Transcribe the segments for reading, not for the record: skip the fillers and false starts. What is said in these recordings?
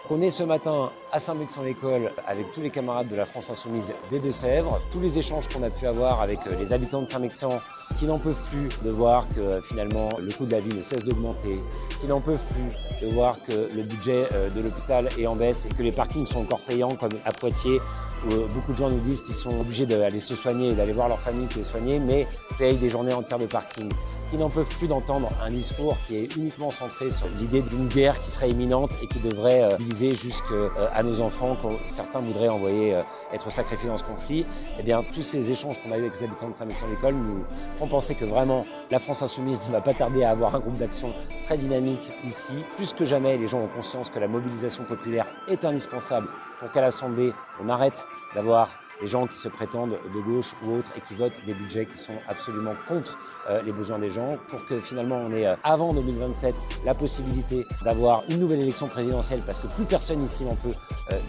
On est ce matin à Saint-Mexant-l'École avec tous les camarades de la France Insoumise des Deux-Sèvres. Tous les échanges qu'on a pu avoir avec les habitants de Saint-Mexant qui n'en peuvent plus de voir que finalement le coût de la vie ne cesse d'augmenter, qui n'en peuvent plus de voir que le budget de l'hôpital est en baisse et que les parkings sont encore payants comme à Poitiers où beaucoup de gens nous disent qu'ils sont obligés d'aller se soigner et d'aller voir leur famille qui est soignée mais payent des journées entières de parking, qui n'en peuvent plus d'entendre un discours qui est uniquement centré sur l'idée d'une guerre qui serait imminente et qui devrait viser jusqu'à nos enfants, que certains voudraient envoyer être sacrifiés dans ce conflit. Eh bien, tous ces échanges qu'on a eu avec les habitants de Saint-Mexant-l'École nous font penser que vraiment la France Insoumise ne va pas tarder à avoir un groupe d'action très dynamique ici. Plus que jamais, les gens ont conscience que la mobilisation populaire est indispensable pour qu'à l'Assemblée, on arrête d'avoir des gens qui se prétendent de gauche ou autres et qui votent des budgets qui sont absolument contre les besoins des gens, pour que finalement on ait avant 2027 la possibilité d'avoir une nouvelle élection présidentielle, parce que plus personne ici n'en peut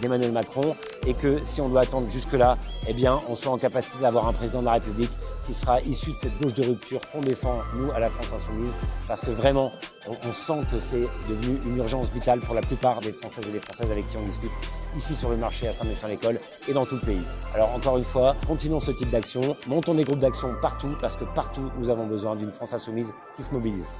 d'Emmanuel Macron, et que si on doit attendre jusque-là, eh bien on soit en capacité d'avoir un président de la République qui sera issu de cette gauche de rupture qu'on défend, nous, à la France Insoumise, parce que vraiment, on sent que c'est devenu une urgence vitale pour la plupart des Françaises et des Françaises avec qui on discute ici sur le marché à Saint-Mexant-l'École et dans tout le pays. Alors encore une fois, continuons ce type d'action, montons des groupes d'action partout, parce que partout nous avons besoin d'une France Insoumise qui se mobilise.